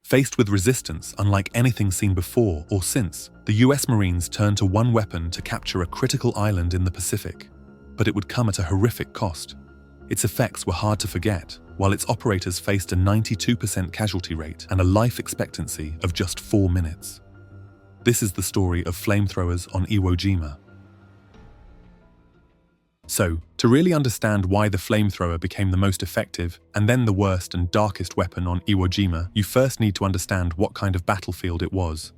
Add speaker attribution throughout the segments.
Speaker 1: Faced with resistance unlike anything seen before or since, the US Marines turned to one weapon to capture a critical island in the Pacific. But it would come at a horrific cost. Its effects were hard to forget, while its operators faced a 92% casualty rate and a life expectancy of just 4 minutes. This is the story of flamethrowers on Iwo Jima. So, to really understand why the flamethrower became the most effective and then the worst and darkest weapon on Iwo Jima, you first need to understand what kind of battlefield it was.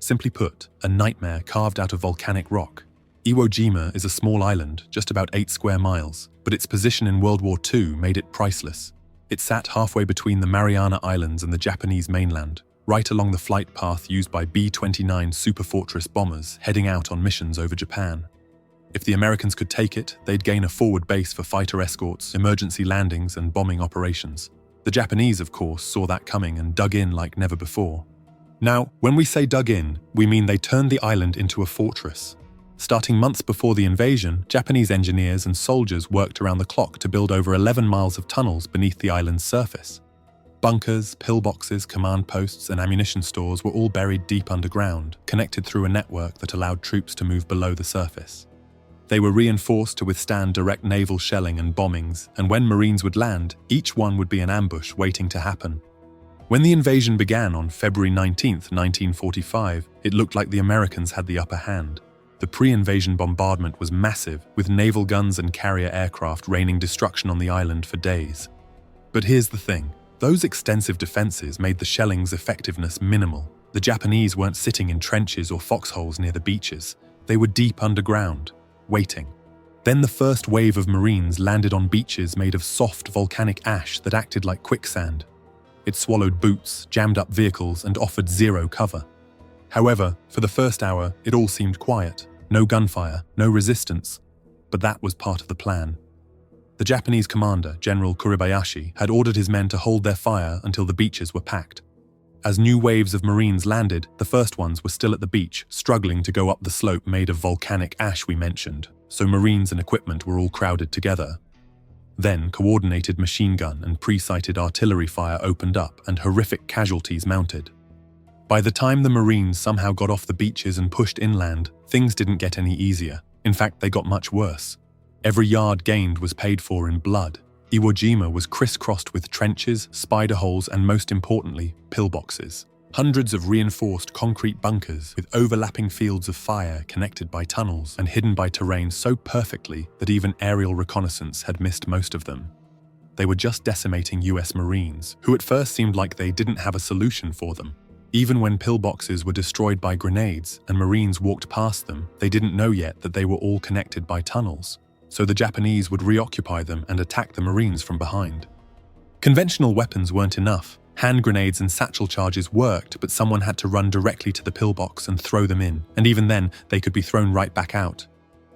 Speaker 1: Simply put, a nightmare carved out of volcanic rock. Iwo Jima is a small island, just about 8 square miles, but its position in World War II made it priceless. It sat halfway between the Mariana Islands and the Japanese mainland, right along the flight path used by B-29 Superfortress bombers heading out on missions over Japan. If the Americans could take it, they'd gain a forward base for fighter escorts, emergency landings, and bombing operations. The Japanese, of course, saw that coming and dug in like never before. Now, when we say dug in, we mean they turned the island into a fortress. Starting months before the invasion, Japanese engineers and soldiers worked around the clock to build over 11 miles of tunnels beneath the island's surface. Bunkers, pillboxes, command posts, and ammunition stores were all buried deep underground, connected through a network that allowed troops to move below the surface. They were reinforced to withstand direct naval shelling and bombings, and when Marines would land, each one would be an ambush waiting to happen. When the invasion began on February 19, 1945, it looked like the Americans had the upper hand. The pre-invasion bombardment was massive, with naval guns and carrier aircraft raining destruction on the island for days. But here's the thing. Those extensive defenses made the shelling's effectiveness minimal. The Japanese weren't sitting in trenches or foxholes near the beaches. They were deep underground, waiting. Then the first wave of Marines landed on beaches made of soft volcanic ash that acted like quicksand. It swallowed boots, jammed up vehicles, and offered zero cover. However, for the first hour, it all seemed quiet. No gunfire, no resistance. But that was part of the plan. The Japanese commander, General Kuribayashi, had ordered his men to hold their fire until the beaches were packed. As new waves of Marines landed, the first ones were still at the beach, struggling to go up the slope made of volcanic ash we mentioned, so Marines and equipment were all crowded together. Then coordinated machine gun and pre-sighted artillery fire opened up and horrific casualties mounted. By the time the Marines somehow got off the beaches and pushed inland, things didn't get any easier. In fact, they got much worse. Every yard gained was paid for in blood. Iwo Jima was crisscrossed with trenches, spider holes, and most importantly, pillboxes. Hundreds of reinforced concrete bunkers with overlapping fields of fire connected by tunnels and hidden by terrain so perfectly that even aerial reconnaissance had missed most of them. They were just decimating US Marines, who at first seemed like they didn't have a solution for them. Even when pillboxes were destroyed by grenades and Marines walked past them, they didn't know yet that they were all connected by tunnels. So the Japanese would reoccupy them and attack the Marines from behind. Conventional weapons weren't enough. Hand grenades and satchel charges worked, but someone had to run directly to the pillbox and throw them in, and even then, they could be thrown right back out.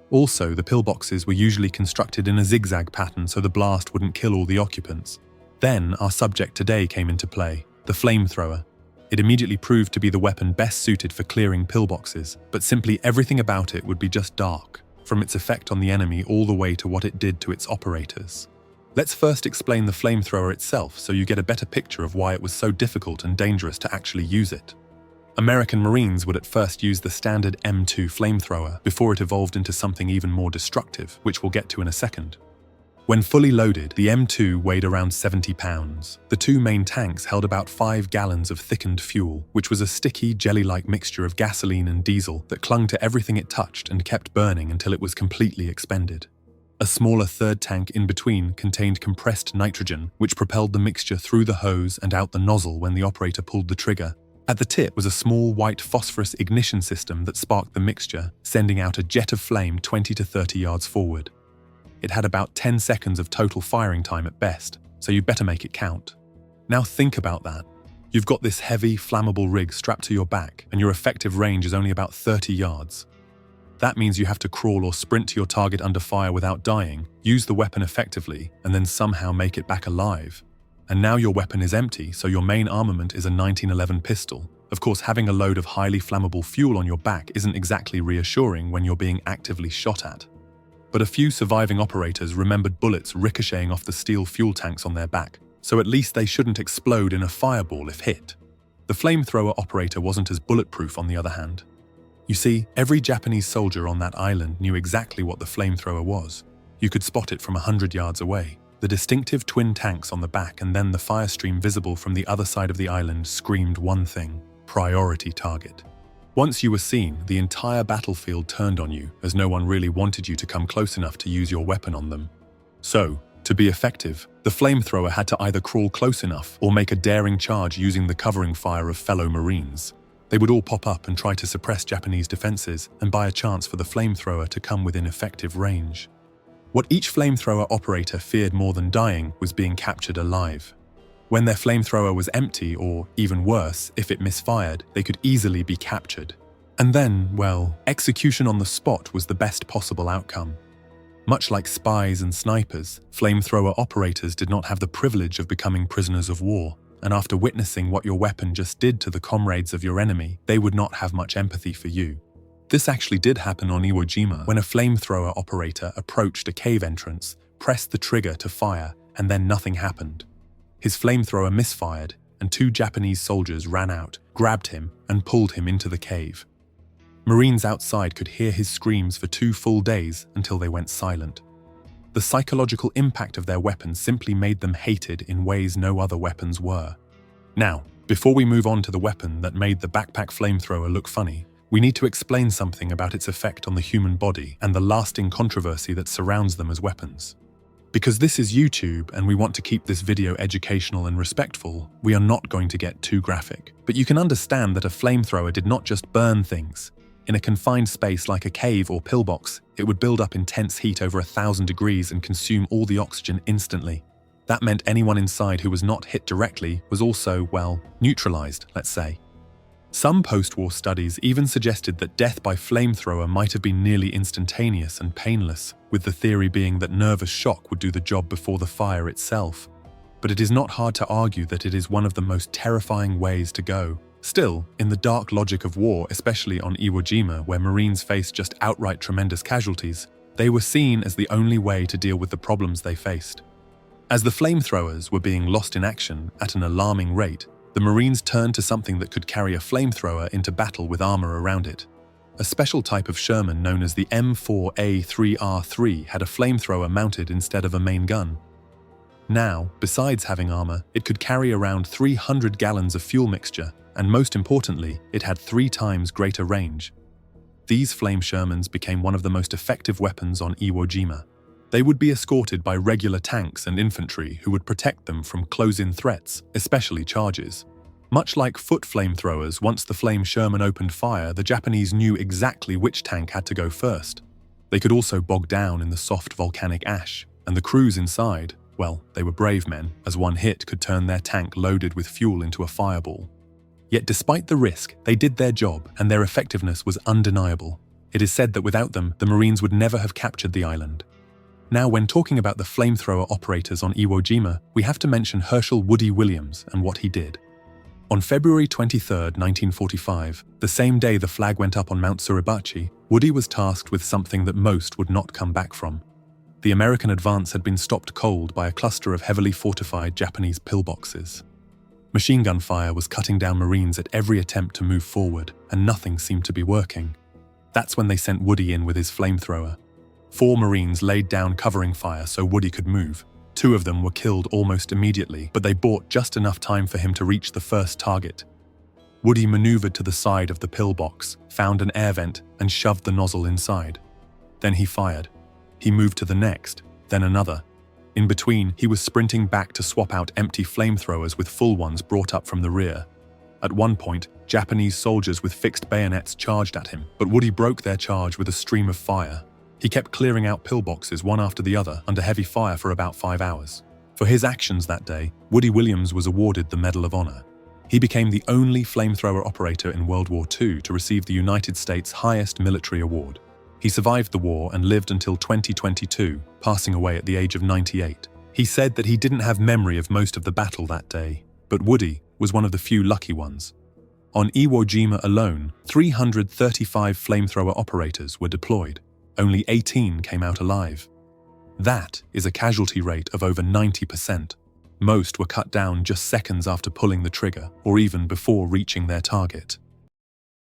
Speaker 1: Also, the pillboxes were usually constructed in a zigzag pattern so the blast wouldn't kill all the occupants. Then, our subject today came into play, the flamethrower. It immediately proved to be the weapon best suited for clearing pillboxes, but simply everything about it would be just dark, from its effect on the enemy all the way to what it did to its operators. Let's first explain the flamethrower itself so you get a better picture of why it was so difficult and dangerous to actually use it. American Marines would at first use the standard M2 flamethrower before it evolved into something even more destructive, which we'll get to in a second. When fully loaded, the M2 weighed around 70 pounds. The two main tanks held about 5 gallons of thickened fuel, which was a sticky, jelly-like mixture of gasoline and diesel that clung to everything it touched and kept burning until it was completely expended. A smaller third tank in between contained compressed nitrogen, which propelled the mixture through the hose and out the nozzle when the operator pulled the trigger. At the tip was a small white phosphorus ignition system that sparked the mixture, sending out a jet of flame 20 to 30 yards forward. It had about 10 seconds of total firing time at best, so you'd better make it count. Now think about that. You've got this heavy, flammable rig strapped to your back, and your effective range is only about 30 yards. That means you have to crawl or sprint to your target under fire without dying, use the weapon effectively, and then somehow make it back alive. And now your weapon is empty, so your main armament is a 1911 pistol. Of course, having a load of highly flammable fuel on your back isn't exactly reassuring when you're being actively shot at. But a few surviving operators remembered bullets ricocheting off the steel fuel tanks on their back, so at least they shouldn't explode in a fireball if hit. The flamethrower operator wasn't as bulletproof, on the other hand. You see, every Japanese soldier on that island knew exactly what the flamethrower was. You could spot it from 100 yards away. The distinctive twin tanks on the back and then the fire stream visible from the other side of the island screamed one thing: priority target. Once you were seen, the entire battlefield turned on you, as no one really wanted you to come close enough to use your weapon on them. So, to be effective, the flamethrower had to either crawl close enough or make a daring charge using the covering fire of fellow Marines. They would all pop up and try to suppress Japanese defenses and buy a chance for the flamethrower to come within effective range. What each flamethrower operator feared more than dying was being captured alive. When their flamethrower was empty, or even worse, if it misfired, they could easily be captured. And then, well, execution on the spot was the best possible outcome. Much like spies and snipers, flamethrower operators did not have the privilege of becoming prisoners of war, and after witnessing what your weapon just did to the comrades of your enemy, they would not have much empathy for you. This actually did happen on Iwo Jima when a flamethrower operator approached a cave entrance, pressed the trigger to fire, and then nothing happened. His flamethrower misfired, and 2 Japanese soldiers ran out, grabbed him, and pulled him into the cave. Marines outside could hear his screams for 2 full days until they went silent. The psychological impact of their weapons simply made them hated in ways no other weapons were. Now, before we move on to the weapon that made the backpack flamethrower look funny, we need to explain something about its effect on the human body and the lasting controversy that surrounds them as weapons. Because this is YouTube and we want to keep this video educational and respectful, we are not going to get too graphic. But you can understand that a flamethrower did not just burn things. In a confined space like a cave or pillbox, it would build up intense heat over 1,000 degrees and consume all the oxygen instantly. That meant anyone inside who was not hit directly was also, well, neutralized, let's say. Some post-war studies even suggested that death by flamethrower might have been nearly instantaneous and painless, with the theory being that nervous shock would do the job before the fire itself. But it is not hard to argue that it is one of the most terrifying ways to go. Still, in the dark logic of war, especially on Iwo Jima, where Marines faced just outright tremendous casualties, they were seen as the only way to deal with the problems they faced. As the flamethrowers were being lost in action at an alarming rate, the Marines turned to something that could carry a flamethrower into battle with armor around it. A special type of Sherman known as the M4A3R3 had a flamethrower mounted instead of a main gun. Now, besides having armor, it could carry around 300 gallons of fuel mixture, and most importantly, it had 3 times greater range. These flame Shermans became one of the most effective weapons on Iwo Jima. They would be escorted by regular tanks and infantry who would protect them from close-in threats, especially charges. Much like foot flamethrowers, once the flame Sherman opened fire, the Japanese knew exactly which tank had to go first. They could also bog down in the soft volcanic ash, and the crews inside, well, they were brave men, as one hit could turn their tank loaded with fuel into a fireball. Yet despite the risk, they did their job, and their effectiveness was undeniable. It is said that without them, the Marines would never have captured the island. Now, when talking about the flamethrower operators on Iwo Jima, we have to mention Herschel Woody Williams and what he did. On February 23, 1945, the same day the flag went up on Mount Suribachi, Woody was tasked with something that most would not come back from. The American advance had been stopped cold by a cluster of heavily fortified Japanese pillboxes. Machine gun fire was cutting down Marines at every attempt to move forward, and nothing seemed to be working. That's when they sent Woody in with his flamethrower. 4 Marines laid down covering fire so Woody could move. 2 of them were killed almost immediately, but they bought just enough time for him to reach the first target. Woody maneuvered to the side of the pillbox, found an air vent, and shoved the nozzle inside. Then he fired. He moved to the next, then another. In between, he was sprinting back to swap out empty flamethrowers with full ones brought up from the rear. At one point, Japanese soldiers with fixed bayonets charged at him, but Woody broke their charge with a stream of fire. He kept clearing out pillboxes one after the other under heavy fire for about 5 hours. For his actions that day, Woody Williams was awarded the Medal of Honor. He became the only flamethrower operator in World War II to receive the United States' highest military award. He survived the war and lived until 2022, passing away at the age of 98. He said that he didn't have memory of most of the battle that day, but Woody was one of the few lucky ones. On Iwo Jima alone, 335 flamethrower operators were deployed. Only 18 came out alive. That is a casualty rate of over 90%. Most were cut down just seconds after pulling the trigger, or even before reaching their target.